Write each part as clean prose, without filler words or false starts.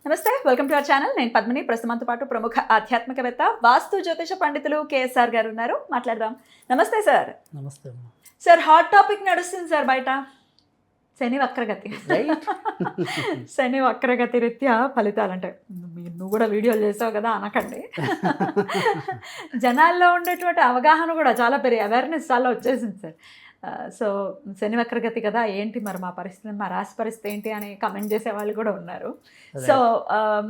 నమస్తే, welcome to our channel. నేను పద్మిని. ప్రస్తుతంతో పాటు ప్రముఖ ఆధ్యాత్మికవేత్త, వాస్తు జ్యోతిష పండితులు కేఎస్ఆర్ గారు ఉన్నారు. మాట్లాడదాం. నమస్తే సార్. నమస్తే సార్, హాట్ టాపిక్ నడుస్తుంది సార్ బయట. శని వక్రగతి. శని వక్రగతి రీత్యా ఫలితాలు అంటే నువ్వు కూడా వీడియోలు చేసావు కదా అనకండి. జనాల్లో ఉండేటువంటి అవగాహన కూడా చాలా అవేర్నెస్ చాలా వచ్చేసింది సార్. సో శని వక్రగతి కదా, ఏంటి మరి మా పరిస్థితి, మా రాశి పరిస్థితి ఏంటి అని కమెంట్ చేసే వాళ్ళు కూడా ఉన్నారు. సో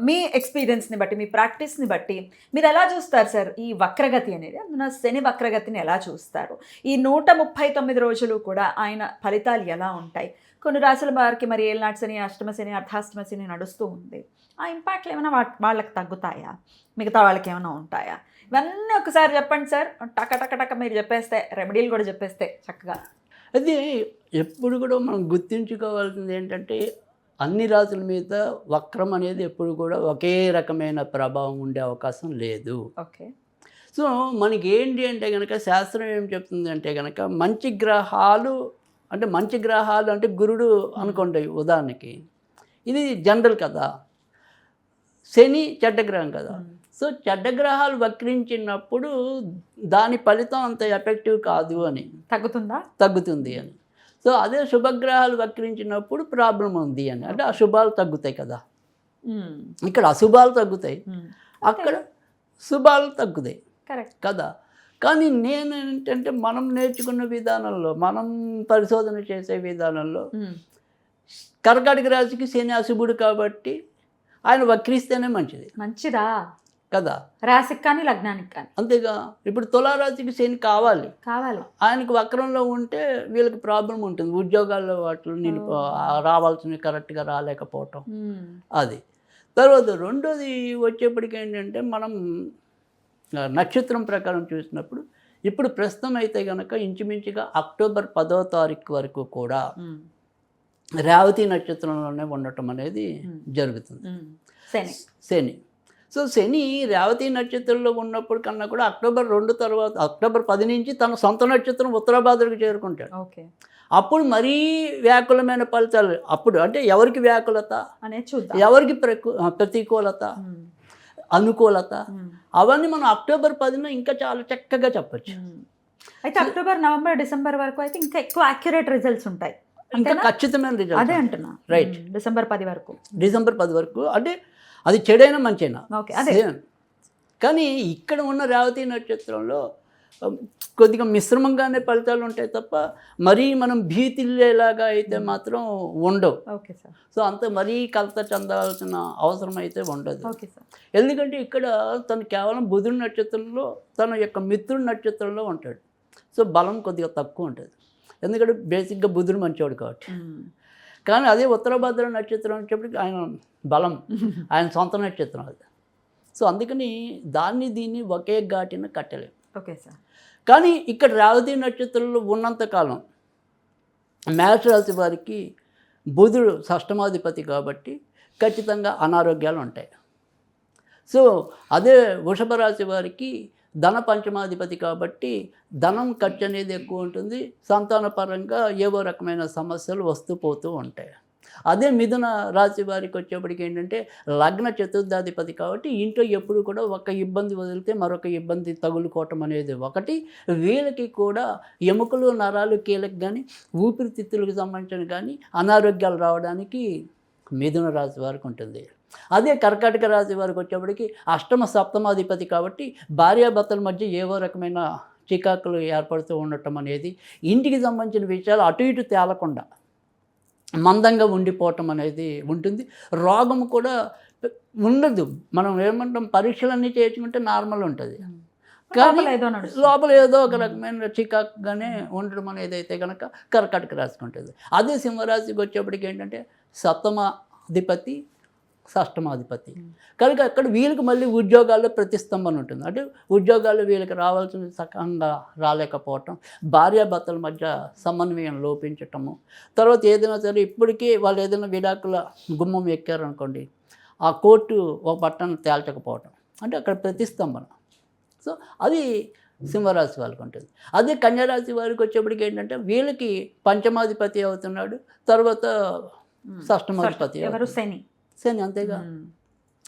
మీ ఎక్స్పీరియన్స్ని బట్టి, మీ ప్రాక్టీస్ని బట్టి మీరు ఎలా చూస్తారు సార్ ఈ వక్రగతి అనేది? అందున శని వక్రగతిని ఎలా చూస్తారు? ఈ 139 రోజులు కూడా ఆయన ఫలితాలు ఎలా ఉంటాయి? కొన్ని రాశుల వారికి మరి ఏళ్ళనాటి శని, అష్టమ శని, అర్ధాష్టమ శని నడుస్తూ ఉంది. ఆ ఇంపాక్ట్లు ఏమైనా వాళ్ళకి తగ్గుతాయా, మిగతా వాళ్ళకి ఏమైనా ఉంటాయా? ఇవన్నీ ఒకసారి చెప్పండి సార్. టక టక టక మీరు చెప్పేస్తే, రెమెడీలు కూడా చెప్పేస్తే చక్కగా. అది ఎప్పుడు కూడా మనం గుర్తుంచుకోవాల్సింది ఏంటంటే, అన్ని రాసుల మీద వక్రం అనేది ఎప్పుడు కూడా ఒకే రకమైన ప్రభావం ఉండే అవకాశం లేదు. ఓకే. సో మనకి ఏంటి అంటే కనుక, శాస్త్రం ఏం చెప్తుంది అంటే కనుక, మంచి గ్రహాలు అంటే గురుడు అనుకోండి ఉదాహరణకి, ఇది జనరల్ కదా. శని చెడ్డ గ్రహం కదా. సో చెడ్డ గ్రహాలు వక్రించినప్పుడు దాని ఫలితం అంత ఎఫెక్టివ్ కాదు అని, తగ్గుతుంది అని. సో అదే శుభగ్రహాలు వక్రించినప్పుడు ప్రాబ్లం ఉంది అని, అంటే అశుభాలు తగ్గుతాయి కదా. ఇక్కడ అశుభాలు తగ్గుతాయి, అక్కడ శుభాలు తగ్గుతాయి కదా. కానీ నేను ఏంటంటే, మనం నేర్చుకున్న విధానంలో, మనం పరిశోధన చేసే విధానంలో, కర్కాటక రాశికి శని అశుభుడు కాబట్టి ఆయన వక్రిస్తేనే మంచిదా కదా, రాశికి కానీ లగ్నానికి కానీ. అంతేగా. ఇప్పుడు తులారాశికి శని కావాలి, ఆయనకు వక్రంలో ఉంటే వీళ్ళకి ప్రాబ్లం ఉంటుంది, ఉద్యోగాల్లో వాటిలో రావాల్సినవి కరెక్ట్గా రాలేకపోవటం. అది తర్వాత రెండోది వచ్చేప్పటికి ఏంటంటే, మనం నక్షత్రం ప్రకారం చూసినప్పుడు ఇప్పుడు ప్రస్తుతం అయితే కనుక ఇంచుమించుగా అక్టోబర్ 10వ తారీఖు వరకు కూడా రేవతి నక్షత్రంలోనే ఉండటం అనేది జరుగుతుంది. శని. సో శని రేవతి నక్షత్రంలో ఉన్నప్పుడు కన్నా కూడా అక్టోబర్ 2 తర్వాత, అక్టోబర్ 10 నుంచి తన సొంత నక్షత్రం ఉత్తరాభాద్రకు చేరుకుంటాడు. అప్పుడు మరీ వ్యాకులమైన ఫలితాలు. అప్పుడు అంటే ఎవరికి వ్యాకులత, ఎవరికి ప్రతికూలత, అనుకూలత, అవన్నీ మనం అక్టోబర్ 10న ఇంకా చాలా చక్కగా చెప్పచ్చు. అయితే అక్టోబర్, నవంబర్, డిసెంబర్ వరకు అయితే ఇంకా ఎక్కువ యాక్యురేట్ రిజల్ట్స్ ఉంటాయి, ఇంకా ఖచ్చితమైన రిజల్ట్. అదే అంటున్నా. రైట్. డిసెంబర్ 10 వరకు అంటే అది చెడైనా మంచైనా. కానీ ఇక్కడ ఉన్న రేవతి నక్షత్రంలో కొద్దిగా మిశ్రమంగానే ఫలితాలు ఉంటాయి తప్ప మరీ మనం భీతిల్లేలాగా అయితే మాత్రం ఉండవు. సో అంత మరీ కలత చెందాల్సిన అవసరం అయితే ఉండదు. ఎందుకంటే ఇక్కడ తను కేవలం బుధుడి నక్షత్రంలో, తన యొక్క మిత్రుడి నక్షత్రంలో ఉంటాడు. సో బలం కొద్దిగా తక్కువ ఉంటుంది, ఎందుకంటే బేసిక్గా బుధుడు మంచివాడు కాబట్టి. కానీ అదే ఉత్తరభద్ర నక్షత్రం వచ్చేప్పటికి ఆయన బలం, ఆయన సొంత నక్షత్రం అది. సో అందుకని దీన్ని ఒకే ఘాటిన కట్టలేము. Okay sir. కానీ ఇక్కడ రేవతి నక్షత్రంలో ఉన్నంతకాలం మేషరాశి వారికి బుధుడు షష్టమాధిపతి కాబట్టి ఖచ్చితంగా అనారోగ్యాలు ఉంటాయి. సో అదే వృషభ రాశి వారికి ధన పంచమాధిపతి కాబట్టి ధనం ఖర్చు అనేది ఎక్కువ ఉంటుంది, సంతానపరంగా ఏవో రకమైన సమస్యలు వస్తూ పోతూ ఉంటాయి. అదే మిథున రాశి వారికి వచ్చేప్పటికి ఏంటంటే లగ్న చతుర్థాధిపతి కాబట్టి ఇంట్లో ఎప్పుడు కూడా ఒక ఇబ్బంది వదిలితే మరొక ఇబ్బంది తగులుకోవటం అనేది ఒకటి. వీళ్ళకి కూడా ఎముకలు, నరాలు, కీలకు కానీ ఊపిరితిత్తులకు సంబంధించిన కానీ అనారోగ్యాలు రావడానికి మిథున రాశి వారికి ఉంటుంది. అదే కర్కాటక రాశి వారికి వచ్చేప్పటికి అష్టమ సప్తమాధిపతి కాబట్టి భార్యాభర్తల మధ్య ఏవో రకమైన చికాకులు ఏర్పడుతూ ఉండటం అనేది, ఇంటికి సంబంధించిన విషయాలు అటు ఇటు తేలకుండా మందంగా ఉండిపోవటం అనేది ఉంటుంది. రోగం కూడా ఉండదు. మనం ఏమంటాం, పరీక్షలన్నీ చేయించుకుంటే నార్మల్ ఉంటుంది, కానీ లోపల ఏదో ఒక రకమైన చికాకుగానే ఉండడం అనేది అయితే కనుక కర్కాటక రాశికి ఉంటుంది. అదే సింహరాశికి వచ్చేప్పటికి ఏంటంటే సప్తమాధిపతి, షష్టమాధిపతి కనుక అక్కడ వీళ్ళకి మళ్ళీ ఉద్యోగాల్లో ప్రతిస్తంభన ఉంటుంది. అంటే ఉద్యోగాల్లో వీళ్ళకి రావాల్సిన సకంగా రాలేకపోవటం, భార్యాభర్తల మధ్య సమన్వయం లోపించటము, తర్వాత ఏదైనా సరే ఇప్పటికీ వాళ్ళు ఏదైనా విడాకుల గుమ్మం ఎక్కారనుకోండి, ఆ కోర్టు ఒక పట్టణం తేల్చకపోవటం, అంటే అక్కడ ప్రతిస్తంభన. సో అది సింహరాశి వాళ్ళకి ఉంటుంది. అదే కన్యారాశి వారికి వచ్చేప్పటికి ఏంటంటే వీళ్ళకి పంచమాధిపతి అవుతున్నాడు, తర్వాత షష్టమాధిపతి, ఎవరు? శని. అంతేగా.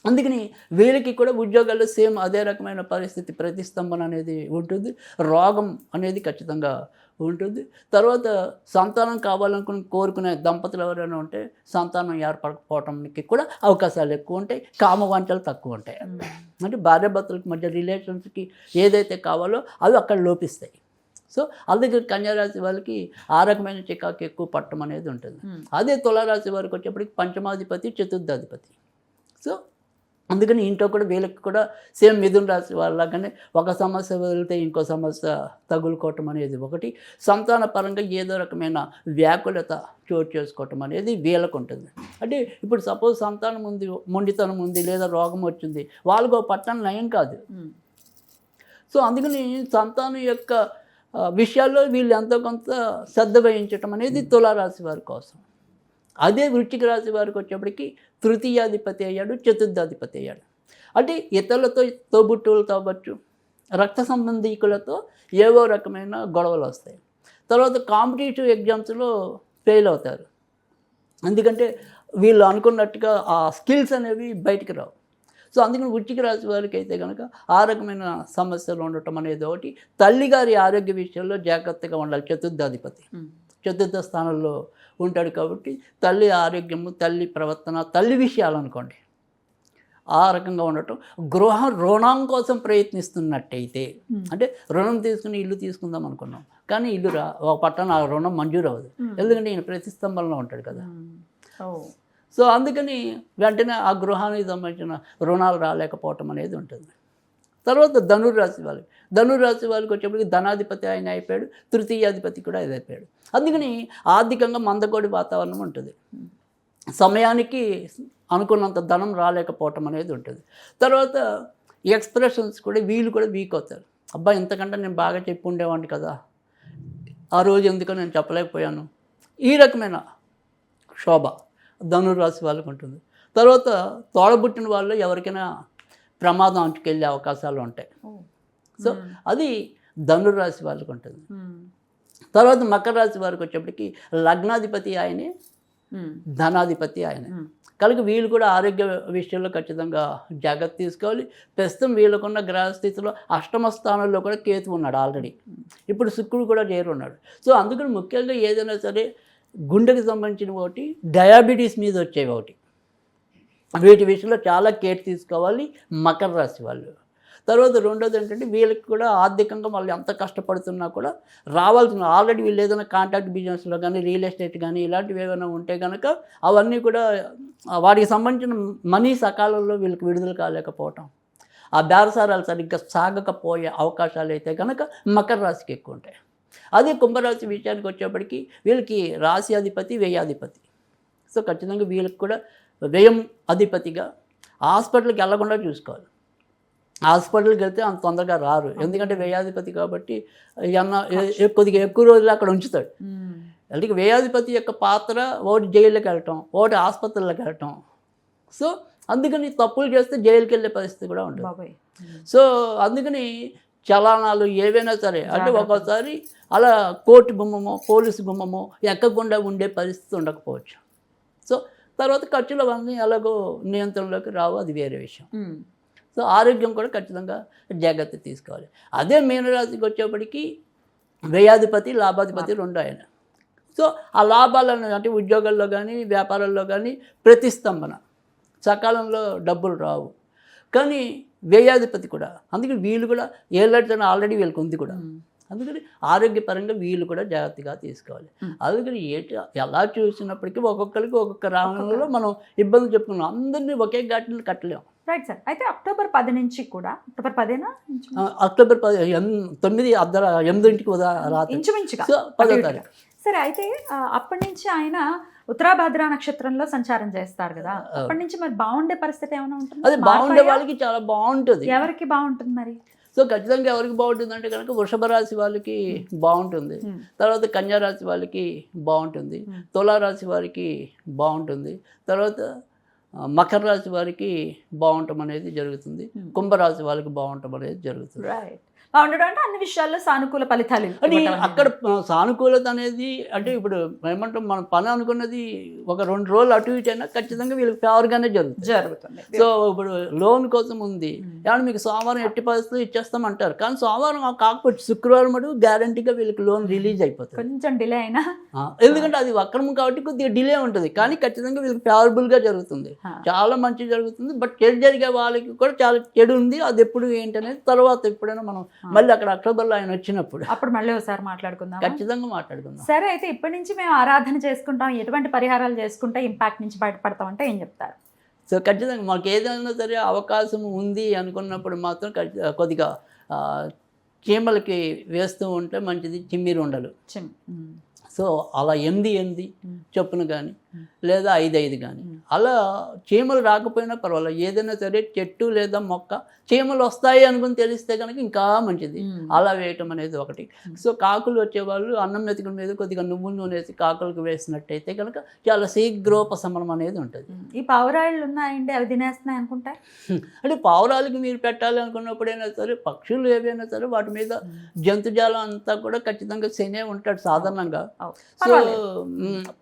అందుకని వీళ్ళకి కూడా ఉద్యోగాల్లో సేమ్ అదే రకమైన పరిస్థితి, ప్రతిస్తంభన అనేది ఉంటుంది, రోగం అనేది ఖచ్చితంగా ఉంటుంది. తర్వాత సంతానం కావాలనుకుని కోరుకునే దంపతులు ఎవరైనా ఉంటే సంతానం ఏర్పడకపోవటానికి కూడా అవకాశాలు ఎక్కువ ఉంటాయి, కామవాంఛలు తక్కువ ఉంటాయి. అంటే భార్యాభర్తలకు మధ్య రిలేషన్స్కి ఏదైతే కావాలో అవి అక్కడ లోపిస్తాయి. సో అందుకే కన్యారాశి వాళ్ళకి ఆ రకమైన చికాకు ఎక్కువ పట్టడం అనేది ఉంటుంది. అదే తులారాశి వారికి వచ్చేప్పటికి పంచమాధిపతి, చతుర్థాధిపతి. సో అందుకని ఇంట్లో కూడా వీళ్ళకి కూడా సేమ్ మిథున రాశి వాళ్ళగానే ఒక సమస్య వెళ్తే ఇంకో సమస్య తగులుకోవటం అనేది ఒకటి, సంతాన పరంగా ఏదో రకమైన వ్యాకులత చోటు చేసుకోవటం అనేది వీళ్ళకు ఉంటుంది. అంటే ఇప్పుడు సపోజ్ సంతానం ఉంది, మొండితనం ఉంది, లేదా రోగం వచ్చింది, వాళ్ళకు పట్టణం నయం కాదు. సో అందుకని సంతానం యొక్క విషయాల్లో వీళ్ళు ఎంతో కొంత శ్రద్ధ వహించటం అనేది తులారాశి వారి కోసం. అదే వృశ్చిక రాశి వారికి వచ్చేప్పటికి తృతీయాధిపతి అయ్యాడు, చతుర్థాధిపతి అయ్యాడు. అంటే ఇతరులతో, తోబుట్టువులతో అవ్వచ్చు, రక్త సంబంధీకులతో ఏవో రకమైన గొడవలు వస్తాయి. తర్వాత కాంపిటేటివ్ ఎగ్జామ్స్లో ఫెయిల్ అవుతారు, ఎందుకంటే వీళ్ళు అనుకున్నట్టుగా ఆ స్కిల్స్ అనేవి బయటికి రావు. సో అందుకని వృశ్చిక రాశి వారికి అయితే కనుక ఆ రకమైన సమస్యలు ఉండటం అనేది ఒకటి. తల్లిగారి ఆరోగ్య విషయంలో జాగ్రత్తగా ఉండాలి. చతుర్థాధిపతి చతుర్థ స్థానంలో ఉంటాడు కాబట్టి తల్లి ఆరోగ్యము, తల్లి ప్రవర్తన, తల్లి విషయాలు అనుకోండి ఆ రకంగా ఉండటం. రుణం కోసం ప్రయత్నిస్తున్నట్టయితే, అంటే రుణం తీసుకుని ఇల్లు తీసుకుందాం అనుకున్నాం కానీ ఇల్లు ఒక పట్టణ ఆ రుణం మంజూరు అవ్వదు, ఎందుకంటే ఈయన ప్రతిస్తంభంలో ఉంటాడు కదా. సో అందుకని వెంటనే ఆ గృహానికి సంబంధించిన రుణాలు రాలేకపోవటం అనేది ఉంటుంది. తర్వాత ధనుర్రాశి వాళ్ళకి వచ్చేప్పటికి ధనాధిపతి ఆయన అయిపోయాడు, తృతీయాధిపతి కూడా ఇది అయిపోయాడు. అందుకని ఆర్థికంగా మందకొడి వాతావరణం ఉంటుంది, సమయానికి అనుకున్నంత ధనం రాలేకపోవటం అనేది ఉంటుంది. తర్వాత ఎక్స్ప్రెషన్స్ కూడా వీళ్ళు కూడా వీక్ అవుతారు. అబ్బా ఇంతకంటే నేను బాగా చెప్పి ఉండేవాడిని కదా, ఆ రోజు ఎందుకో నేను చెప్పలేకపోయాను, ఈ రకమైన శోభ ధనుర్రాశి వాళ్ళకు ఉంటుంది. తర్వాత తోడబుట్టిన వాళ్ళు ఎవరికైనా ప్రమాదం అంటుకెళ్ళే అవకాశాలు ఉంటాయి. సో అది ధనుర్రాశి వాళ్ళకు ఉంటుంది. తర్వాత మకర రాశి వారికి వచ్చేప్పటికి లగ్నాధిపతి ఆయనే, ధనాధిపతి ఆయనే. కనుక వీళ్ళు కూడా ఆరోగ్య విషయంలో ఖచ్చితంగా జాగ్రత్త తీసుకోవాలి. ప్రస్తుతం వీళ్ళకున్న గ్రహస్థితిలో అష్టమ స్థానంలో కూడా కేతు ఉన్నాడు ఆల్రెడీ, ఇప్పుడు శుక్రుడు కూడా చేరున్నాడు. సో అందుకని ముఖ్యంగా ఏదైనా సరే గుండెకి సంబంధించిన ఒకటి, డయాబెటీస్ మీద వచ్చేవి ఒకటి, వీటి విషయంలో చాలా కేర్ తీసుకోవాలి మకర రాశి వాళ్ళు. తర్వాత రెండోది ఏంటంటే వీళ్ళకి కూడా ఆర్థికంగా వాళ్ళు ఎంత కష్టపడుతున్నా కూడా రావాల్సిన, ఆల్రెడీ వీళ్ళు ఏదైనా కాంట్రాక్ట్ బిజినెస్లో కానీ, రియల్ ఎస్టేట్ కానీ ఇలాంటివి ఏమైనా ఉంటే కనుక అవన్నీ కూడా వాటికి సంబంధించిన మనీ సకాలంలో వీళ్ళకి విడుదల కాలేకపోవటం, ఆ బేరసారాలు సరిగ్గా సాగకపోయే అవకాశాలు అయితే కనుక మకర రాశికి ఎక్కువ ఉంటాయి. అదే కుంభరాశి విషయానికి వచ్చేప్పటికి వీళ్ళకి రాశి అధిపతి, వ్యయాధిపతి. సో ఖచ్చితంగా వీళ్ళకి కూడా వ్యయం అధిపతిగా హాస్పిటల్కి వెళ్ళకుండా చూసుకోవాలి. హాస్పిటల్కి వెళ్తే అంత తొందరగా రారు, ఎందుకంటే వ్యయాధిపతి కాబట్టి కొద్దిగా ఎక్కువ రోజులు అక్కడ ఉంచుతాడు. అందుకే వ్యయాధిపతి యొక్క పాత్ర ఒకటి జైలుకి వెళ్ళటం, ఒకటి ఆసుపత్రులకు వెళ్ళటం. సో అందుకని తప్పులు చేస్తే జైలుకి వెళ్ళే పరిస్థితి కూడా ఉంటుంది. సో అందుకని చలానాలు ఏవైనా సరే, అంటే ఒక్కోసారి అలా కోర్టు గుమ్మమో పోలీసు గుమ్మమో ఎక్కకుండా ఉండే పరిస్థితి ఉండకపోవచ్చు. సో తర్వాత ఖర్చులు అవన్నీ ఎలాగో నియంత్రణలోకి రావు, అది వేరే విషయం. సో ఆరోగ్యం కూడా ఖచ్చితంగా జాగ్రత్త తీసుకోవాలి. అదే మీనరాశికి వచ్చేప్పటికి వ్యయాధిపతి, లాభాధిపతి రెండు ఆయన. సో ఆ లాభాలను అంటే ఉద్యోగాల్లో కానీ, వ్యాపారాల్లో కానీ ప్రతిస్తంభన, సకాలంలో డబ్బులు రావు. కానీ వ్యయాధిపతి కూడా, అందుకని వీళ్ళు కూడా ఏళ్ళైతే ఆల్రెడీ వీళ్ళకి ఉంది కూడా, అందుకని ఆరోగ్యపరంగా వీళ్ళు కూడా జాగ్రత్తగా తీసుకోవాలి. అందుకని ఎలా చూసినప్పటికీ ఒక్కొక్కరికి ఒక్కొక్క రంగంలో మనం ఇబ్బందులు చెప్పుకున్నాం, అందరినీ ఒకే ఘాటిని కట్టలేము. Right sir. అయితే అక్టోబర్ 10 నుంచి కూడా, అక్టోబర్ 10 అక్టోబర్ 9 8కి రాత్రి ఇంచుమించుగా 10వ తారీఖు. సరే, అయితే అప్పటి నుంచి ఆయన ఉత్తరాభద్ర నక్షత్రంలో సంచారం చేస్తారు కదా, అప్పటి నుంచి మరి బాగుండే పరిస్థితి ఏమైనా ఉంటుంది? అది బాగుండే వాళ్ళకి చాలా బాగుంటుంది. ఎవరికి బాగుంటుంది మరి? సో ఖచ్చితంగా ఎవరికి బాగుంటుంది అంటే కనుక వృషభ రాశి వాళ్ళకి బాగుంటుంది, తర్వాత కన్యా రాశి వాళ్ళకి బాగుంటుంది, తులారాశి వారికి బాగుంటుంది, తర్వాత మకర రాశి వారికి బాగుండటం అనేది జరుగుతుంది, కుంభరాశి వాళ్ళకి బాగుండటం అనేది జరుగుతుంది. రైట్. బాగుండడం అంటే అన్ని విషయాల్లో సానుకూల ఫలితాలు అని ఇవ్వటం అనేది. అక్కడ సానుకూలత అనేది అంటే ఇప్పుడు ఏమంటాం మనం పని అనుకున్నది ఒక 2 రోజులు అటు ఇటు అయినా ఖచ్చితంగా వీళ్ళకి ఫేవర్గానే జరుగుతుంది. జరుగుతుంది. సో ఇప్పుడు లోన్ కోసం ఉంది ఏమన్నా మీకు సోమవారం ఎట్టి పరిస్థితులు ఇచ్చేస్తామంటారు, కానీ సోమవారం కాకపోతే శుక్రవారం మటు గ్యారంటీగా వీళ్ళకి లోన్ రిలీజ్ అయిపోతుంది. కొంచెం డిలే అయినా ఎందుకంటే అది అక్రమం కాబట్టి కొద్దిగా డిలే ఉంటుంది, కానీ ఖచ్చితంగా వీళ్ళకి ఫేవరబుల్గా జరుగుతుంది, చాలా మంచి జరుగుతుంది. బట్ చెడు జరిగే వాళ్ళకి కూడా చాలా చెడు ఉంది, అది ఎప్పుడు ఏంటనేది తర్వాత ఎప్పుడైనా మనం మళ్ళీ అక్కడ అక్టోబర్లో ఆయన వచ్చినప్పుడు అప్పుడు మళ్ళీ ఒకసారి మాట్లాడుకుందాం. ఖచ్చితంగా మాట్లాడుకుందాం. సరే, అయితే ఇప్పటి నుంచి మేము ఆరాధన చేసుకుంటాం, ఎటువంటి పరిహారాలు చేసుకుంటే ఇంపాక్ట్ నుంచి బయటపడతాం అంటే ఏం చెప్తారు? సో ఖచ్చితంగా మాకు ఏదైనా సరే అవకాశం ఉంది అనుకున్నప్పుడు మాత్రం కొద్దిగా చీమలకి వేస్తూ ఉంటే మంచిది, చిమ్మిరి ఉండలు. సో అలా 8 చొప్పున కానీ లేదా 5 కానీ అలా చీమలు రాకపోయినా పర్వాలేదు, ఏదైనా సరే చెట్టు లేదా మొక్క చీమలు వస్తాయి అనుకుని తెలిస్తే కనుక ఇంకా మంచిది, అలా వేయటం అనేది ఒకటి. సో కాకులు వచ్చేవాళ్ళు అన్నం మెతుకుల మీద కొద్దిగా నువ్వుల నూనె వేసి కాకులకు వేసినట్టయితే కనుక చాలా శీఘ్రోపశమనం అనేది ఉంటుంది. ఈ పావురాళ్ళు ఉన్నాయండి, అవి తినేస్తున్నాయి అనుకుంటా. అంటే పావురాలకి మీరు పెట్టాలి అనుకున్నప్పుడైనా సరే, పక్షులు ఏవైనా సరే వాటి మీద జంతుజాలం అంతా కూడా ఖచ్చితంగా శనే ఉంటాడు సాధారణంగా. సో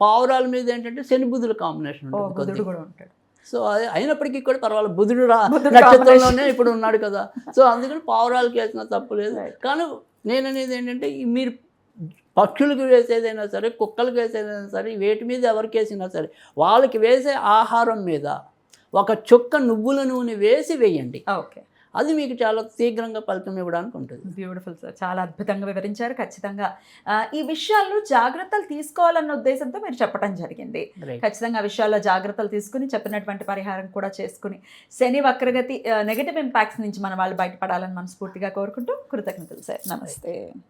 పావురాల మీద ఏంటంటే శని బుధుల కాంబినేషన్ ఉంటుంది. సో అది అయినప్పటికీ కూడా పర్వాలేదు, బుధుడు నక్షత్రంలోనే ఇప్పుడు ఉన్నాడు కదా, సో అందుకని పావురాలకి వేసినా తప్పు లేదు. కానీ నేననేది ఏంటంటే మీరు పక్షులకు వేసేదైనా సరే, కుక్కలకు వేసేదైనా సరే, వేటి మీద ఎవరికి వేసినా సరే వాళ్ళకి వేసే ఆహారం మీద ఒక చుక్క నువ్వుల నూనె వేసి వేయండి. ఓకే, అది మీకు చాలా శీఘ్రంగా ఫలితం ఇవ్వడానికి ఉంటుంది. బ్యూటిఫుల్ సార్, చాలా అద్భుతంగా వివరించారు. ఖచ్చితంగా ఈ విషయాల్లో జాగ్రత్తలు తీసుకోవాలన్న ఉద్దేశంతో మీరు చెప్పడం జరిగింది. ఖచ్చితంగా ఆ విషయాల్లో జాగ్రత్తలు తీసుకుని చెప్పినటువంటి పరిహారం కూడా చేసుకుని శని వక్రగతి నెగటివ్ ఇంపాక్ట్స్ నుంచి మన వాళ్ళు బయటపడాలని మనస్ఫూర్తిగా కోరుకుంటూ కృతజ్ఞతలు సార్. నమస్తే.